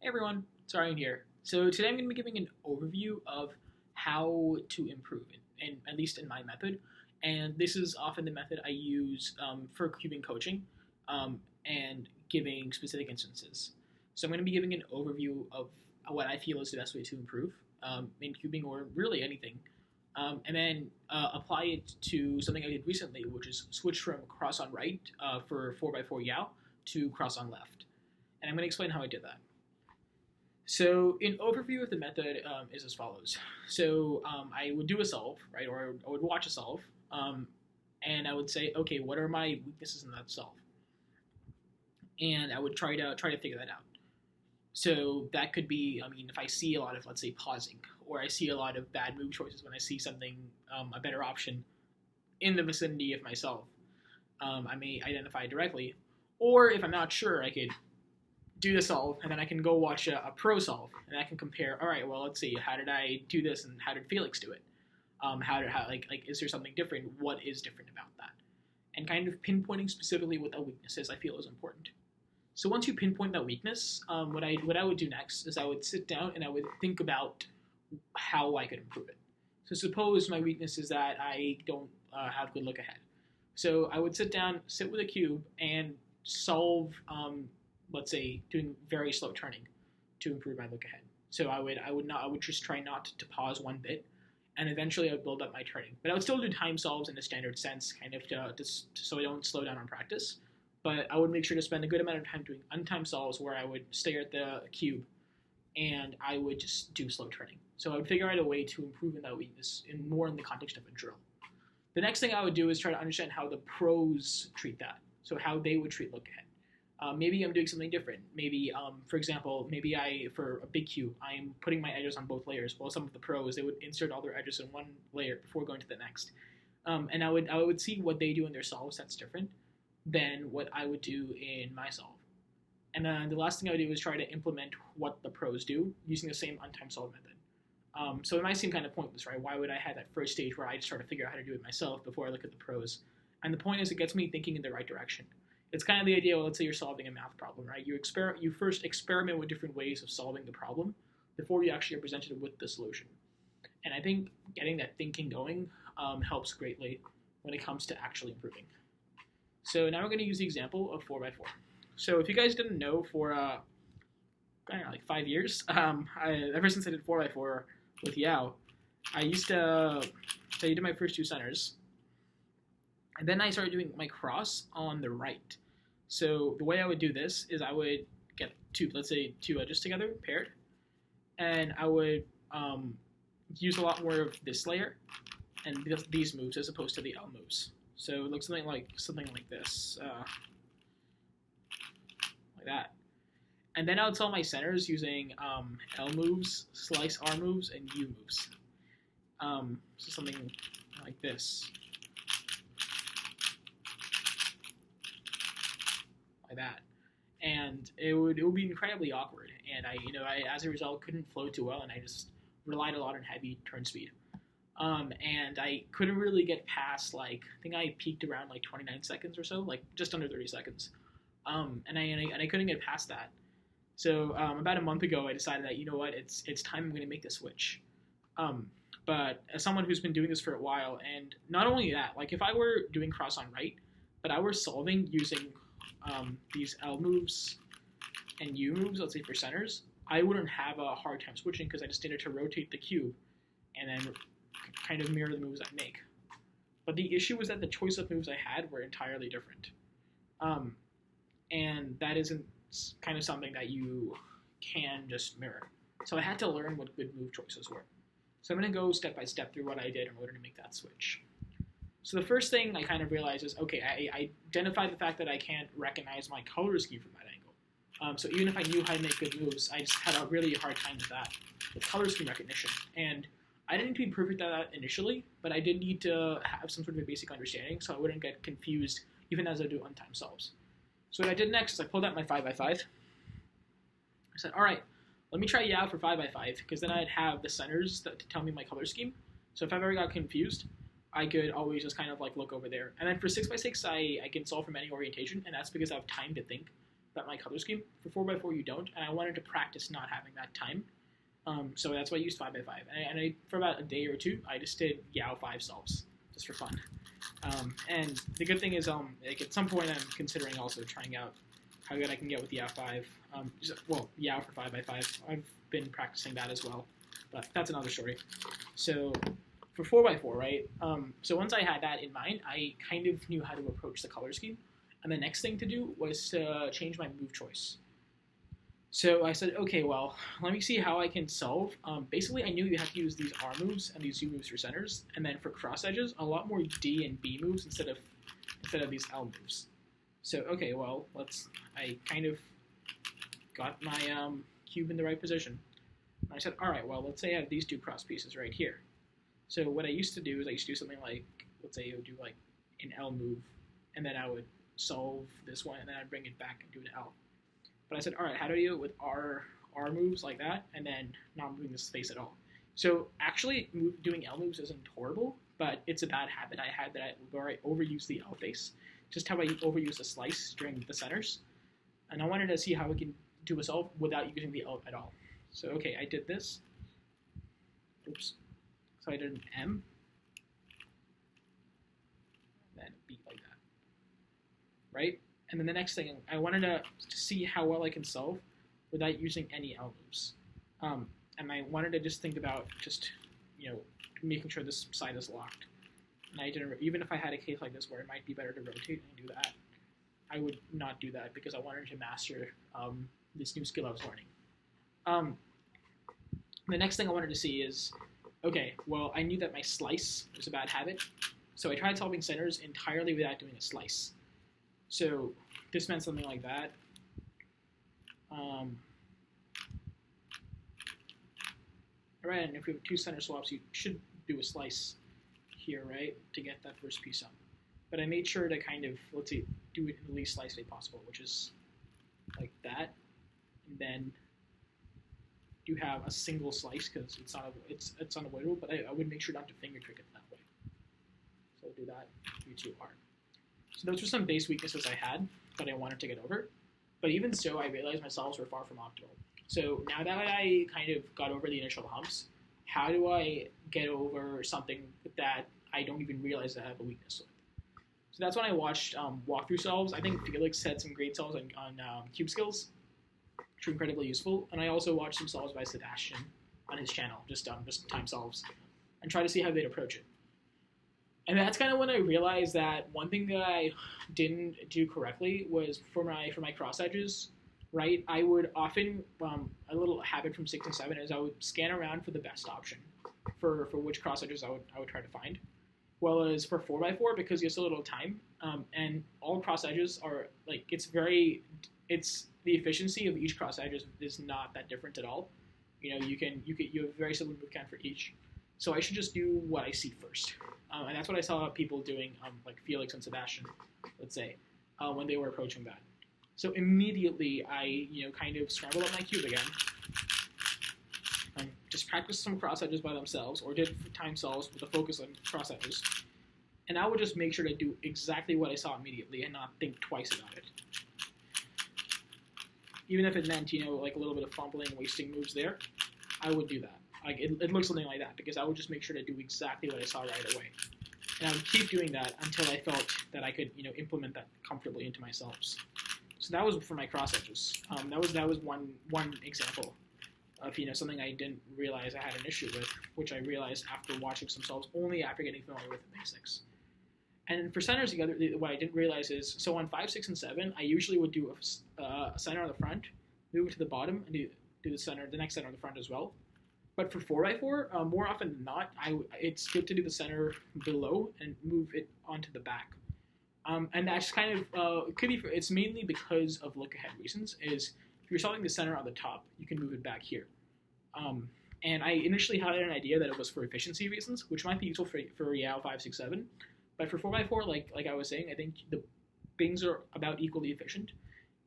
Hey everyone, it's Ryan here. So today I'm going to be giving an overview of how to improve, and at least in my method. And this is often the method I use for cubing coaching and giving specific instances. So I'm going to be giving an overview of what I feel is the best way to improve in cubing or really anything, and then apply it to something I did recently, which is switch from cross on right for 4x4 Yao to cross on left. And I'm going to explain how I did that. So, an overview of the method is as follows. So, I would do a solve, right, or I would watch a solve, and I would say, okay, what are my weaknesses in that solve? And I would try to figure that out. So that could be, I mean, if I see a lot of, let's say, pausing, or I see a lot of bad move choices when I see something, a better option in the vicinity of my solve, I may identify it directly. Or if I'm not sure, I could do the solve, and then I can go watch a pro solve, and I can compare. All right, well, let's see, how did I do this, and how did Felix do it? Is there something different? What is different about that? And kind of pinpointing specifically what that weakness is, I feel is important. So once you pinpoint that weakness, what I would do next is I would sit down and I would think about how I could improve it. So suppose my weakness is that I don't have good look ahead. So I would sit down, sit with a cube, and solve let's say, doing very slow turning to improve my look ahead. So I would just try not to pause one bit, and eventually I would build up my turning. But I would still do time solves in a standard sense, kind of so I don't slow down on practice. But I would make sure to spend a good amount of time doing untimed solves where I would stare at the cube, and I would just do slow turning. So I would figure out a way to improve in that weakness, more in the context of a drill. The next thing I would do is try to understand how the pros treat that, so how they would treat look ahead. Maybe I'm doing something different. Maybe, for example, for a big cube, I'm putting my edges on both layers, while some of the pros, they would insert all their edges in one layer before going to the next. And I would see what they do in their solves that's different than what I would do in my solve. And then the last thing I would do is try to implement what the pros do using the same untimed solve method. So it might seem kind of pointless, right? Why would I have that first stage where I just try to figure out how to do it myself before I look at the pros? And the point is it gets me thinking in the right direction. It's kind of the idea, well, let's say you're solving a math problem, right? You first experiment with different ways of solving the problem before you actually are presented with the solution. And I think getting that thinking going helps greatly when it comes to actually improving. So now we're going to use the example of 4x4. So if you guys didn't know, for I don't know, like 5 years, ever since I did 4x4 with Yao, I did my first two centers. And then I started doing my cross on the right. So the way I would do this is I would get let's say two edges together, paired, and I would use a lot more of this layer and these moves as opposed to the L moves. So it looks something like this, like that. And then I would solve my centers using L moves, slice R moves, and U moves. So something like this. Like that, and it would be incredibly awkward, and I as a result couldn't flow too well, and I just relied a lot on heavy turn speed, and I couldn't really get past, like, I think I peaked around like 29 seconds or so, like just under 30 seconds, and I couldn't get past that. So about a month ago I decided that, you know what, it's time, I'm going to make the switch. But as someone who's been doing this for a while, and not only that, like if I were doing cross on right, but I were solving using these L moves and U moves, let's say for centers, I wouldn't have a hard time switching because I just needed to rotate the cube and then kind of mirror the moves I make. But the issue was that the choice of moves I had were entirely different. And that isn't kind of something that you can just mirror. So I had to learn what good move choices were. So I'm going to go step by step through what I did in order to make that switch. So the first thing I kind of realized is, okay, I identified the fact that I can't recognize my color scheme from that angle. So even if I knew how to make good moves, I just had a really hard time with that, with color scheme recognition. And I didn't need to be perfect at that initially, but I did need to have some sort of a basic understanding so I wouldn't get confused even as I do untimed solves. So what I did next is I pulled out my 5x5. I said, all right, let me try Yao for 5x5, because then I'd have the centers to tell me my color scheme. So if I ever got confused, I could always just kind of like look over there. And then for 6x6, I can solve from any orientation, and that's because I have time to think got my color scheme. For 4x4 you don't, and I wanted to practice not having that time. So that's why I used 5x5. And I, for about a day or two, I just did Yao 5 solves, just for fun. And the good thing is, like at some point I'm considering also trying out how good I can get with Yao 5. Yao for 5x5. I've been practicing that as well, but that's another story. So for 4x4, right? So once I had that in mind, I kind of knew how to approach the color scheme. And the next thing to do was to change my move choice. So I said, okay, well, let me see how I can solve. Basically, I knew you have to use these R moves and these U moves for centers, and then for cross edges, a lot more D and B moves instead of these L moves. So okay, well, I kind of got my cube in the right position. And I said, all right, well, let's say I have these two cross pieces right here. So what I used to do is I used to do something like, let's say I would do like an L move, and then I would solve this one, and then I'd bring it back and do an L. But I said, all right, how do I do it with R moves like that, and then not moving the space at all? So actually, doing L moves isn't horrible, but it's a bad habit I had where I overuse the L face. Just how I overuse the slice during the centers. And I wanted to see how we can do a solve without using the L at all. So okay, I did this. Oops. So I did an M. Then a B like that. Right? And then the next thing, I wanted to see how well I can solve without using any L moves. And I wanted to just think about making sure this side is locked. And I didn't, even if I had a case like this where it might be better to rotate and do that, I would not do that because I wanted to master this new skill I was learning. The next thing I wanted to see is, okay, well, I knew that my slice was a bad habit, so I tried solving centers entirely without doing a slice. So this meant something like that. Right, and if we have two center swaps, you should do a slice here, right, to get that first piece up. But I made sure to kind of, let's see, do it in the least slice way possible, which is like that, and then you have a single slice because it's unavoidable. But I would make sure not to finger trick it that way. So I'll do that. U2R. So those were some base weaknesses I had that I wanted to get over. But even so, I realized my solves were far from optimal. So now that I kind of got over the initial humps, how do I get over something that I don't even realize I have a weakness with? So that's when I watched walkthrough solves. I think Felix had some great solves on cube skills, which were incredibly useful. And I also watched some solves by Sebastian on his channel, just time solves, and try to see how they'd approach it. And that's kind of when I realized that one thing that I didn't do correctly was for my cross edges, right? I would often, a little habit from 6 and 7 is I would scan around for the best option for which cross edges I would try to find. Well, as for 4x4, because you have so little time, and all cross edges are like, the efficiency of each cross edge is not that different at all. You have a very similar move count for each. So I should just do what I see first. And that's what I saw people doing, like Felix and Sebastian, let's say, when they were approaching that. So immediately I, kind of scrambled up my cube again, just practiced some cross edges by themselves, or did time solves with a focus on cross edges. And I would just make sure to do exactly what I saw immediately and not think twice about it. Even if it meant, like a little bit of fumbling, wasting moves there, I would do that. Like it looks something like that, because I would just make sure to do exactly what I saw right away. And I would keep doing that until I felt that I could, implement that comfortably into my solves. So that was for my cross edges. That was one example of something I didn't realize I had an issue with, which I realized after watching some solves, only after getting familiar with the basics. And for centers, what I didn't realize is, so on 5, 6, and 7, I usually would do a center on the front, move it to the bottom, and do the next center on the front as well. But for 4x4, more often than not, it's good to do the center below and move it onto the back. And that's kind of, it's mainly because of look-ahead reasons, is if you're solving the center on the top, you can move it back here. And I initially had an idea that it was for efficiency reasons, which might be useful for Yao 5, 6, 7. But for 4x4, like I was saying, I think the things are about equally efficient,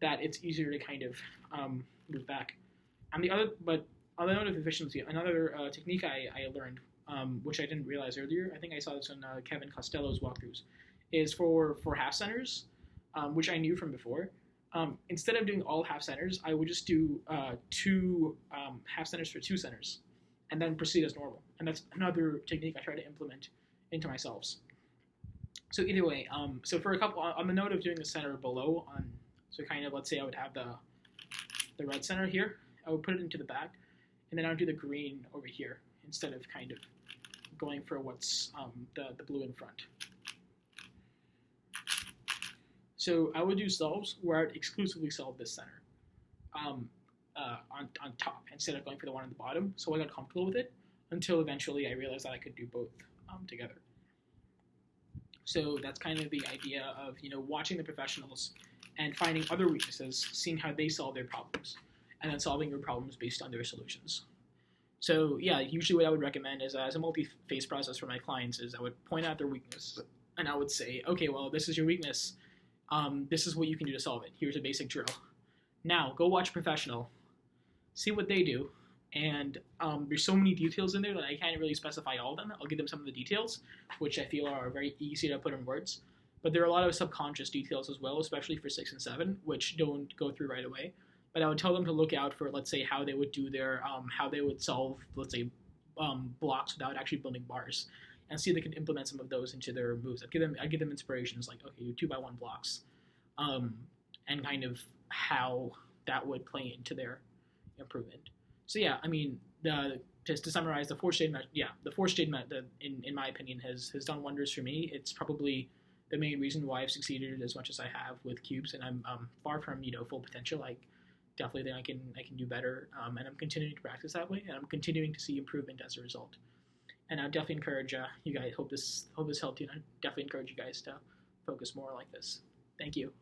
that it's easier to kind of move back. And on the note of efficiency, another technique I learned, which I didn't realize earlier, I think I saw this on Kevin Costello's walkthroughs, is for half centers, which I knew from before. Instead of doing all half centers, I would just do two half centers for two centers, and then proceed as normal. And that's another technique I try to implement into my solves. So either way, so for a couple, on the note of doing the center below, so kind of, let's say I would have the red center here, I would put it into the back, and then I would do the green over here instead of kind of going for what's the blue in front. So I would do solves where I would exclusively solve this center on top instead of going for the one on the bottom. So I got comfortable with it until eventually I realized that I could do both together. So that's kind of the idea of, watching the professionals and finding other weaknesses, seeing how they solve their problems, and then solving your problems based on their solutions. So yeah, usually what I would recommend is as a multi-phase process for my clients is I would point out their weakness, and I would say, okay, well, this is your weakness. This is what you can do to solve it. Here's a basic drill. Now, go watch a professional, see what they do, and there's so many details in there that I can't really specify all of them. I'll give them some of the details, which I feel are very easy to put in words. But there are a lot of subconscious details as well, especially for 6 and 7, which don't go through right away. But I would tell them to look out for, let's say, how they would do their, how they would solve, let's say, blocks without actually building bars, and see if they can implement some of those into their moves. I'd give them inspirations like, okay, 2x1 blocks, and kind of how that would play into their improvement. So yeah, I mean, just to summarize, the four-stage method, in my opinion, has done wonders for me. It's probably the main reason why I've succeeded as much as I have with cubes, and I'm far from full potential. I definitely think I can do better, and I'm continuing to practice that way, and I'm continuing to see improvement as a result. And I definitely encourage you guys. Hope this helped you. And I definitely encourage you guys to focus more like this. Thank you.